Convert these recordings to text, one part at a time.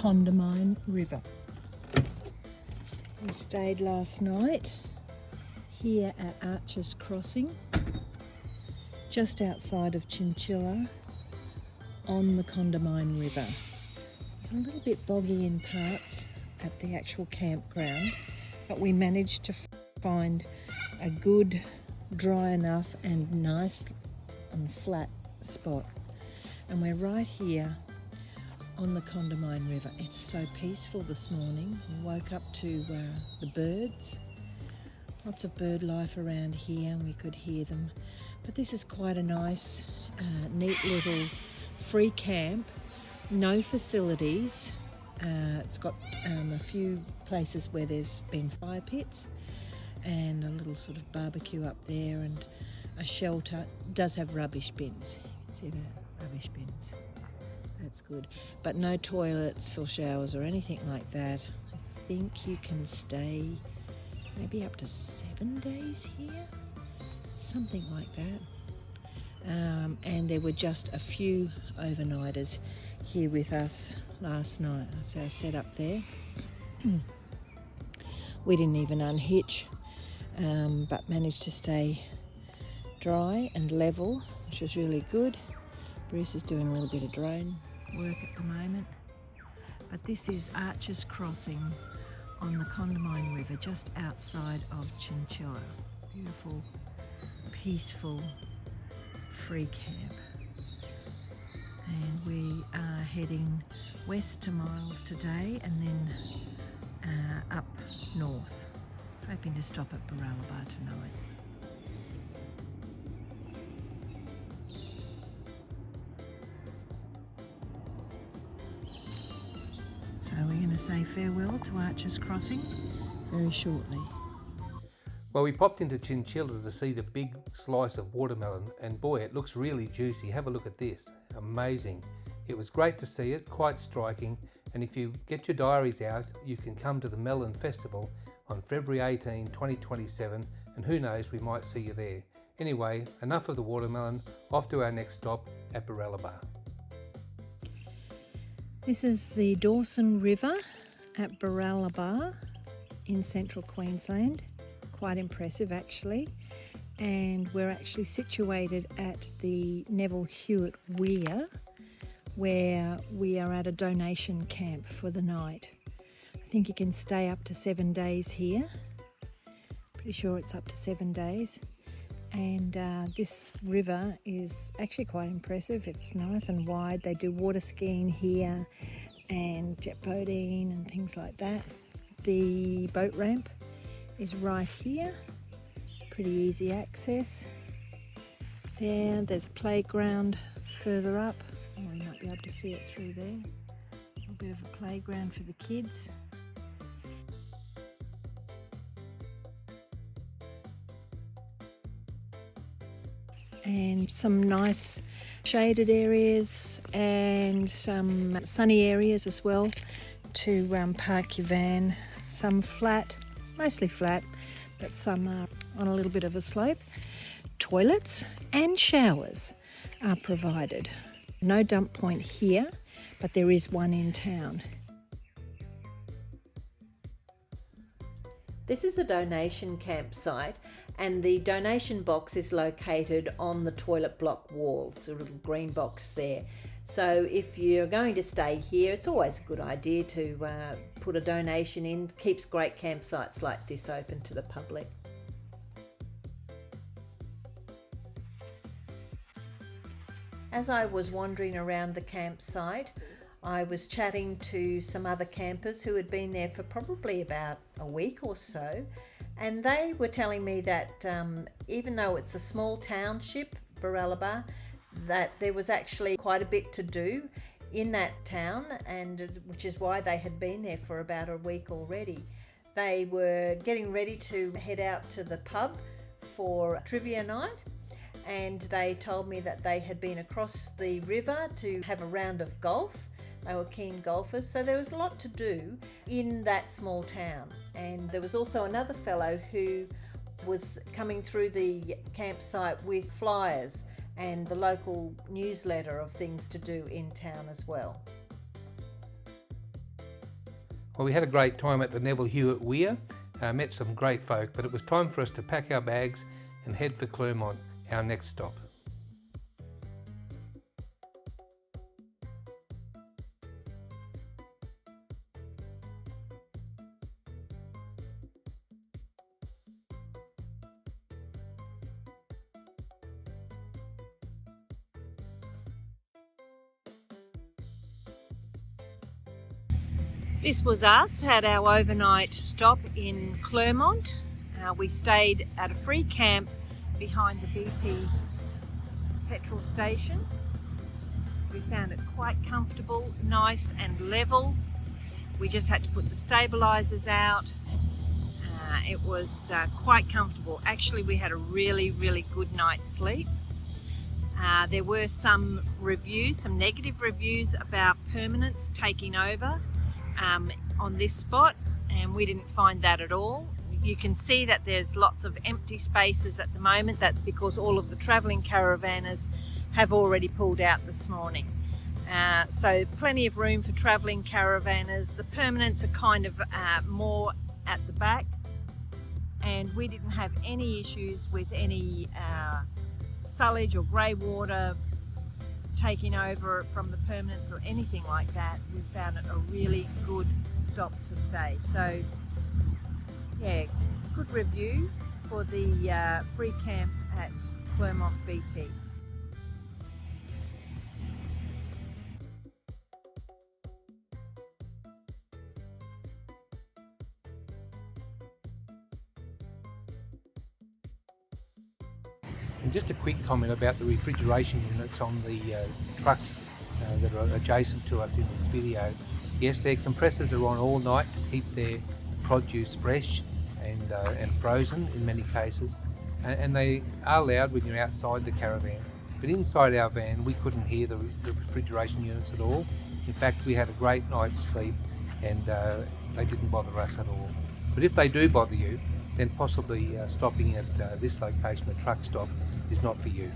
Condamine River. We stayed last night here at Archer's Crossing, just outside of Chinchilla on the Condamine River. It's a little bit boggy in parts at the actual campground, but we managed to find a good, dry enough and nice and flat spot. And we're right here on the Condamine River. It's so peaceful this morning. We woke up to the birds. Lots of bird life around here, and we could hear them. But this is quite a nice, neat little free camp. No facilities. It's got a few places where there's been fire pits and a little sort of barbecue up there and a shelter. It does have rubbish bins. You can see that, rubbish bins. That's good. But no toilets or showers or anything like that. I think you can stay maybe up to 7 days here, something like that. And there were just a few overnighters here with us last night. That's our setup there. We didn't even unhitch, but managed to stay dry and level, which was really good. Bruce is doing a little bit of drone work at the moment. But this is Archer's Crossing on the Condamine River, just outside of Chinchilla. Beautiful, peaceful, free camp. And we are heading west to Miles today and then up north, hoping to stop at Baralaba tonight. So we're going to say farewell to Archer's Crossing very shortly. Well, we popped into Chinchilla to see the big slice of watermelon, and boy, it looks really juicy. Have a look at this. Amazing. It was great to see it, quite striking, and if you get your diaries out, you can come to the Melon Festival on February 18, 2027, and who knows, we might see you there. Anyway, enough of the watermelon, off to our next stop at Baralaba. This is the Dawson River at Baralaba in central Queensland. Quite impressive actually. And we're actually situated at the Neville Hewitt Weir, where we are at a donation camp for the night. I think you can stay up to 7 days here. Pretty sure it's up to 7 days. And this river is actually quite impressive. It's nice and wide. They do water skiing here and jet boating and things like that. The boat ramp is right here. Pretty easy access. There's a playground further up. Oh, you might be able to see it through there. A little bit of a playground for the kids. And some nice shaded areas and some sunny areas as well to park your van. Some flat, mostly flat, but some are on a little bit of a slope. Toilets and showers are provided. No dump point here, but there is one in town. This is a donation campsite, and the donation box is located on the toilet block wall. It's a little green box there. So if you're going to stay here, it's always a good idea to put a donation in. Keeps great campsites like this open to the public. As I was wandering around the campsite, I was chatting to some other campers who had been there for probably about a week or so, and they were telling me that even though it's a small township, Baralaba, that there was actually quite a bit to do in that town, and which is why they had been there for about a week already. They were getting ready to head out to the pub for trivia night, and they told me that they had been across the river to have a round of golf. They were keen golfers, so there was a lot to do in that small town. And there was also another fellow who was coming through the campsite with flyers and the local newsletter of things to do in town as well. Well, we had a great time at the Neville Hewitt Weir, met some great folk, but it was time for us to pack our bags and head for Clermont, our next stop. This was us, had our overnight stop in Clermont. We stayed at a free camp behind the BP petrol station. We found it quite comfortable, nice and level. We just had to put the stabilizers out. It was quite comfortable. Actually, we had a really good night's sleep. There were some reviews, some negative reviews about permanents taking over on this spot, and we didn't find that at all. You can see that there's lots of empty spaces at the moment. That's because all of the travelling caravanners have already pulled out this morning. So plenty of room for travelling caravanners. The permanents are kind of more at the back, and we didn't have any issues with any sullage or grey water taking over from the permanents or anything like that. We found it a really good stop to stay. So yeah, good review for the free camp at Clermont BP. And just a quick comment about the refrigeration units on the trucks that are adjacent to us in this video. Yes, their compressors are on all night to keep their produce fresh and frozen in many cases, and they are loud when you're outside the caravan. But inside our van we couldn't hear the refrigeration units at all. In fact, we had a great night's sleep, and they didn't bother us at all. But if they do bother you, then possibly stopping at this location, a truck stop, is not for you.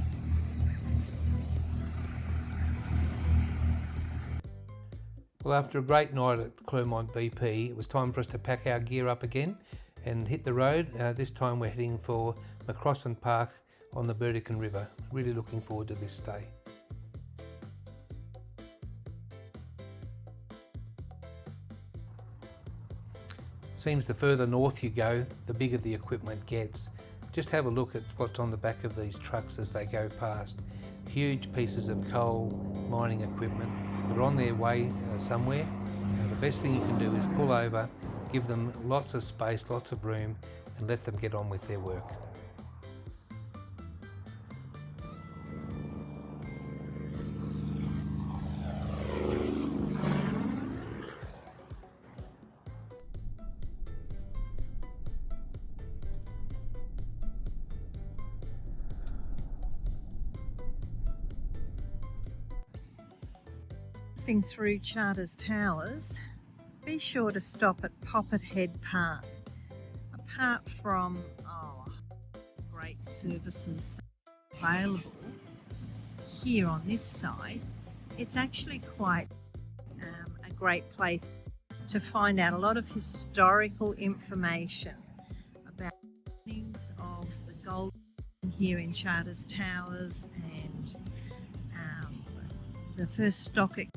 Well, after a great night at Clermont BP, it was time for us to pack our gear up again and hit the road. This time we're heading for Macrossan Park on the Burdekin River. Really looking forward to this stay. Seems the further north you go, the bigger the equipment gets. Just have a look at what's on the back of these trucks as they go past. Huge pieces of coal mining equipment. They're on their way somewhere. The best thing you can do is pull over, give them lots of space, lots of room, and let them get on with their work. Passing through Charters Towers, be sure to stop at Poppet Head Park. Apart from great services available here on this side, it's actually quite a great place to find out a lot of historical information about the beginnings of the gold here in Charters Towers and the first stock exchange.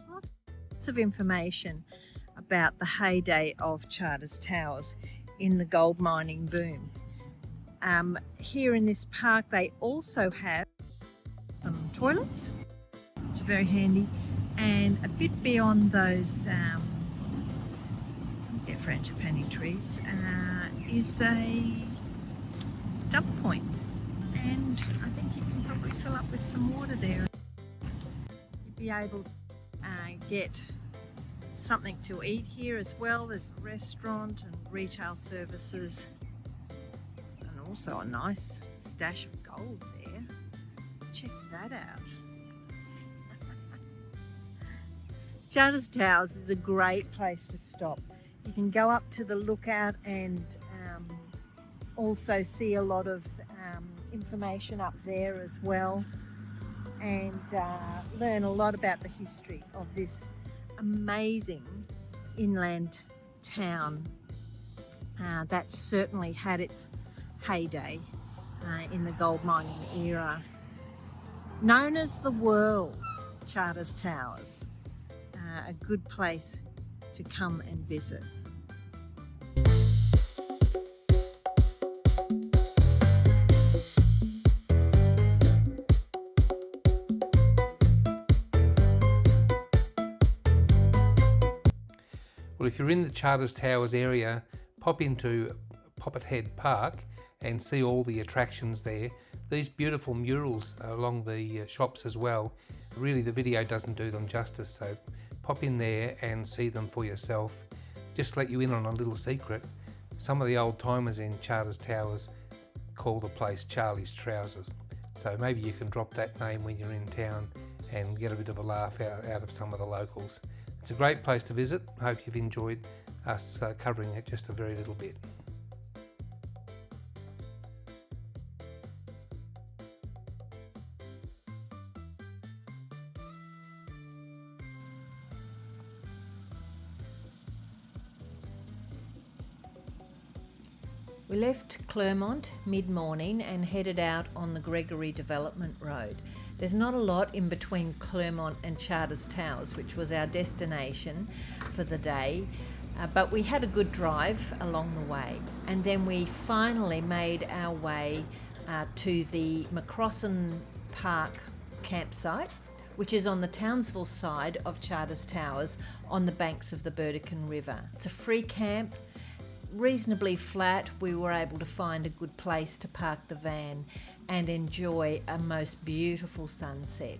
Lots of information about the heyday of Charters Towers in the gold mining boom. Here in this park they also have some toilets, which are very handy, and a bit beyond those frangipani trees is a dump point, and I think you can probably fill up with some water there. You'd be able to get something to eat here as well. There's a restaurant and retail services, and also a nice stash of gold there. Check that out. Charters Towers is a great place to stop. You can go up to the lookout and also see a lot of information up there as well, and learn a lot about the history of this amazing inland town that certainly had its heyday in the gold mining era. Known as the world, Charters Towers, a good place to come and visit. Well, if you're in the Charters Towers area, pop into Poppet Head Park and see all the attractions there. These beautiful murals along the shops as well. Really, the video doesn't do them justice, so pop in there and see them for yourself. Just let you in on a little secret. Some of the old timers in Charters Towers call the place Charlie's Trousers. So maybe you can drop that name when you're in town and get a bit of a laugh out of some of the locals. It's a great place to visit. I hope you've enjoyed us covering it just a very little bit. We left Clermont mid-morning and headed out on the Gregory Development Road. There's not a lot in between Clermont and Charters Towers, which was our destination for the day, but we had a good drive along the way. And then we finally made our way to the Macrossan Park campsite, which is on the Townsville side of Charters Towers on the banks of the Burdekin River. It's a free camp, reasonably flat. We were able to find a good place to park the van and enjoy a most beautiful sunset.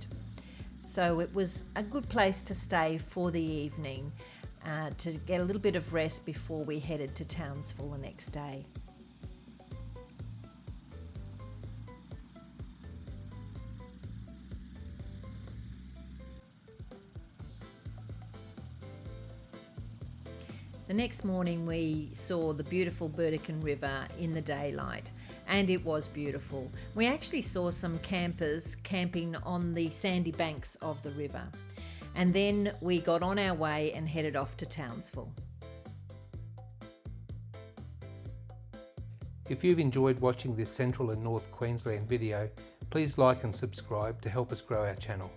So it was a good place to stay for the evening, to get a little bit of rest before we headed to Townsville the next day. The next morning we saw the beautiful Burdekin River in the daylight, and it was beautiful. We actually saw some campers camping on the sandy banks of the river, and then we got on our way and headed off to Townsville. If you've enjoyed watching this Central and North Queensland video, please like and subscribe to help us grow our channel.